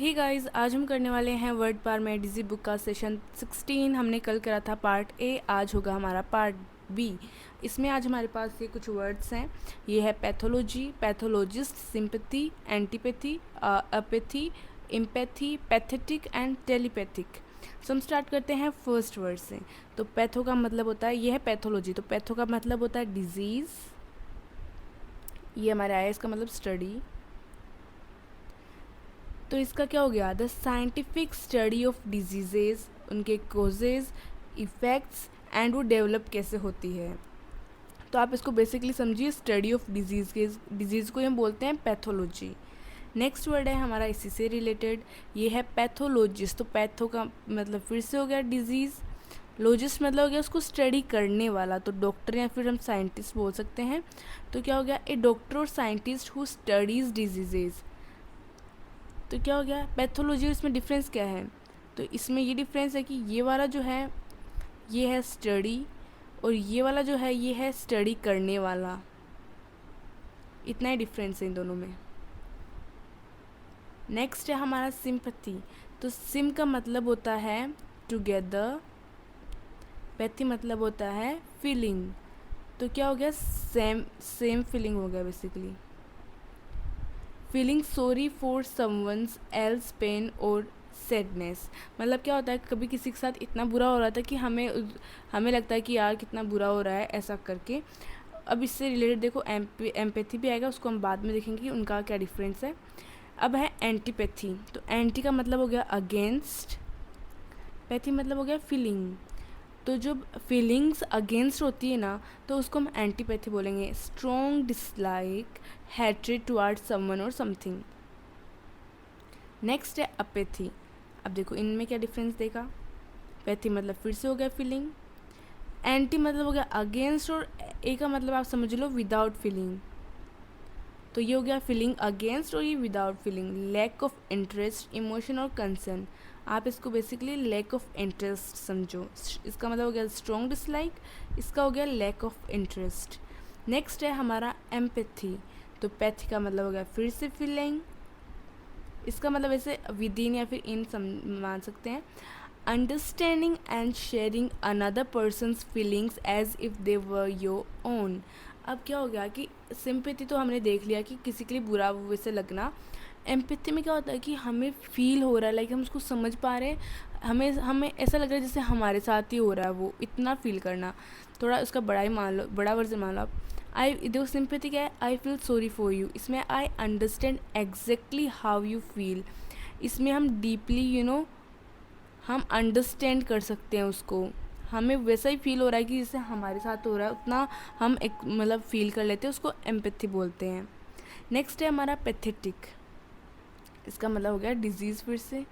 Hey guys, आज हम करने वाले हैं वर्ड पार में डिजी बुक का सेशन 16। हमने कल करा था पार्ट ए, आज होगा हमारा पार्ट बी। इसमें आज हमारे पास ये कुछ वर्ड्स हैं। ये है pathology, pathologist, sympathy, antipathy, apathy, empathy, pathetic and telepathic. So हम स्टार्ट करते हैं फर्स्ट वर्ड से। तो पैथो का मतलब होता है, ये है पैथोलॉजी, तो पैथो का मतलब होता है डिजीज़। ये हमारे आया, इसका मतलब स्टडी। तो इसका क्या हो गया, the scientific study of diseases, उनके कोजेज, इफ़ेक्ट्स एंड वो डेवलप कैसे होती है। तो आप इसको बेसिकली समझिए, स्टडी ऑफ डिजीज़ के, डिजीज़ को हम बोलते हैं पैथोलॉजी। नेक्स्ट वर्ड है हमारा इसी से रिलेटेड, ये है पैथोलॉजिस्ट। तो पैथो का मतलब फिर से हो गया डिजीज़, लॉजिस्ट मतलब हो गया उसको स्टडी करने वाला, तो डॉक्टर या फिर हम साइंटिस्ट बोल सकते हैं। तो क्या हो गया, ए डॉक्टर और साइंटिस्ट हु स्टडीज़ डिजीजेज़। तो क्या हो गया, पैथोलॉजी और इसमें डिफरेंस क्या है। तो इसमें ये डिफरेंस है कि ये वाला जो है ये है स्टडी, और ये वाला जो है ये है स्टडी करने वाला। इतना ही डिफरेंस है इन दोनों में। नेक्स्ट है हमारा सिंपैथी। तो सिम का मतलब होता है टुगेदर, पैथी मतलब होता है फीलिंग। तो क्या हो गया, सेम फीलिंग हो गया basically. Feeling sorry for someone's else pain और सैडनेस। मतलब क्या होता है, कभी किसी के साथ इतना बुरा हो रहा था कि हमें लगता है कि यार कितना बुरा हो रहा है ऐसा करके। अब इससे रिलेटेड देखो एम्पैथी भी आएगा, उसको हम बाद में देखेंगे कि उनका क्या डिफरेंस है। अब है एंटीपैथी। तो एंटी का मतलब हो गया अगेंस्ट, पैथी मतलब हो गया फीलिंग। तो जब फीलिंग्स अगेंस्ट होती है ना, तो उसको हम एंटीपैथी बोलेंगे। Strong dislike, hatred towards someone और समथिंग। नेक्स्ट है अपैथी। अब देखो इनमें क्या डिफरेंस देगा। पैथी मतलब फिर से हो गया फीलिंग, एंटी मतलब हो गया अगेंस्ट, और ए का मतलब आप समझ लो विदाउट फीलिंग। तो ये हो गया फीलिंग अगेंस्ट और ये without feeling. Lack of interest, emotion और कंसर्न। आप इसको बेसिकली लैक ऑफ इंटरेस्ट समझो। इसका मतलब हो गया स्ट्रॉन्ग डिसलाइक, इसका हो गया लैक ऑफ इंटरेस्ट। नेक्स्ट है हमारा एम्पैथी। तो पैथी का मतलब हो गया फिर से फीलिंग, इसका मतलब ऐसे विद इन या फिर इन मान सकते हैं। Understanding and sharing another person's feelings as if they were your own. अब क्या हो गया कि सिंपैथी तो हमने देख लिया कि किसी के लिए बुरा वैसे लगना। एम्पैथी में क्या होता है कि हमें फील हो रहा है, लाइक हम उसको समझ पा रहे हैं, हमें ऐसा लग रहा है जैसे हमारे साथ ही हो रहा है वो, इतना फील करना। थोड़ा उसका बड़ा ही मान लो, बड़ा वर्जन मान लो आप। आई देखो सिंपैथी क्या है, I feel sorry for you. इसमें I understand exactly how you feel. इसमें हम डीपली हम अंडरस्टैंड कर सकते हैं उसको, हमें वैसा ही फील हो रहा है कि जैसे हमारे साथ हो रहा है, उतना हम एक मतलब फील कर लेते हैं, उसको एम्पैथी बोलते हैं। नेक्स्ट है हमारा पैथेटिक। इसका मतलब हो गया डिजीज़। फिर से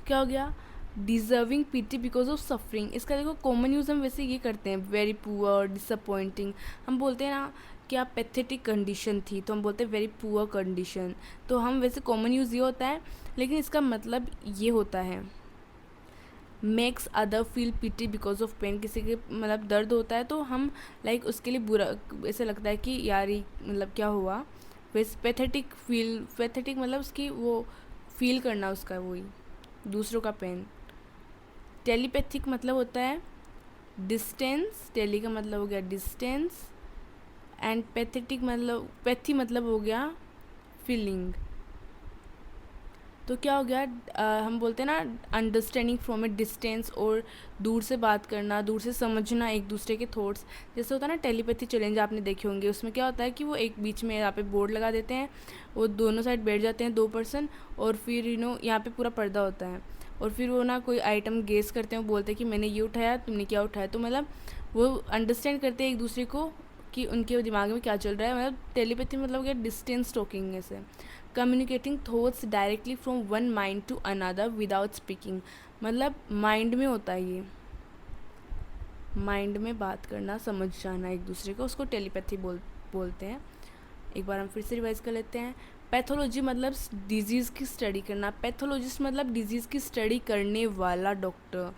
क्या हो गया, deserving PT because of suffering. इसका देखो कॉमन यूज़ हम वैसे ये करते हैं, वेरी पुअर, डिसअपॉइंटिंग। हम बोलते हैं ना कि आप पैथेटिक कंडीशन थी, तो हम बोलते हैं वेरी पुअर कंडीशन। तो हम वैसे कॉमन यूज़ ये होता है, लेकिन इसका मतलब ये होता है makes other feel pity because of pain. किसी के मतलब दर्द होता है तो हम लाइक उसके लिए बुरा ऐसा लगता है कि यार ये मतलब क्या हुआ। वैसे पैथेटिक मतलब उसकी वो फील करना उसका, वही दूसरों का पेन। टेलीपैथिक मतलब होता है डिस्टेंस, टेली का मतलब हो गया डिस्टेंस, एंड पैथेटिक मतलब पैथी मतलब हो गया फीलिंग। तो क्या हो गया, हम बोलते हैं ना अंडरस्टैंडिंग फ्रॉम ए डिस्टेंस, और दूर से बात करना, दूर से समझना एक दूसरे के थॉट्स। जैसे होता है ना टेलीपैथी चैलेंज आपने देखे होंगे, उसमें क्या होता है कि वो एक बीच में यहाँ पे बोर्ड लगा देते हैं, वो दोनों साइड बैठ जाते हैं दो पर्सन, और फिर यहाँ पे पूरा पर्दा होता है, और फिर वो ना कोई आइटम गेस करते हैं, वो बोलते हैं कि मैंने ये उठाया, तुमने क्या उठाया। तो मतलब वो अंडरस्टैंड करते हैं एक दूसरे को कि उनके दिमाग में क्या चल रहा है। मतलब टेलीपैथी मतलब क्या, डिस्टेंस टॉकिंग से communicating thoughts directly from one mind to another without speaking. मतलब माइंड में होता है ये, माइंड में बात करना, समझ जाना एक दूसरे को, उसको टेलीपैथी बोलते हैं। एक बार हम फिर से रिवाइज कर लेते हैं। पैथोलॉजी मतलब डिजीज़ की स्टडी करना, पैथोलॉजिस्ट मतलब डिजीज़ की स्टडी करने वाला डॉक्टर।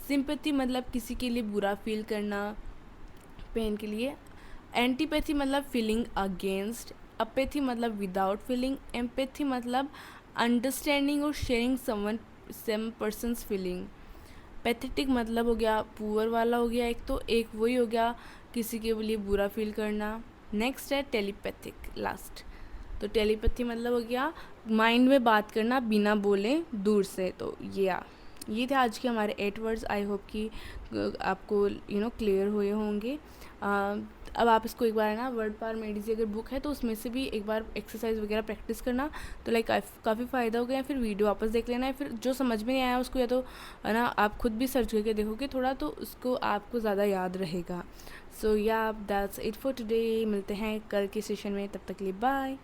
सिंपैथी मतलब किसी के लिए बुरा फील करना, पेन के लिए। एंटीपैथी मतलब फीलिंग अगेंस्ट, अपैथी मतलब विदाउट फीलिंग, एम्पैथी मतलब अंडरस्टैंडिंग और sharing someone same persons feeling. Pathetic मतलब हो गया पुअर वाला हो गया एक, तो एक वही हो गया किसी के लिए बुरा फील करना। नेक्स्ट है टेलीपैथिक लास्ट। तो टेलीपैथी मतलब हो गया माइंड में बात करना बिना बोले दूर से। तो ये थे आज के हमारे 8 वर्ड्स। आई होप कि आपको क्लियर हुए होंगे। अब आप इसको एक बार है ना वर्ड पावर मेडिसी अगर बुक है तो उसमें से भी एक बार एक्सरसाइज वगैरह प्रैक्टिस करना, तो लाइक काफ़ी फ़ायदा हो गया। फिर वीडियो वापस देख लेना है, फिर जो समझ में नहीं आया उसको या तो है ना आप खुद भी सर्च करके देखोगे थोड़ा, तो उसको आपको ज़्यादा याद रहेगा। सो या दैट्स इट फॉर टुडे। मिलते हैं कल के सेशन में, तब तक के लिए बाय।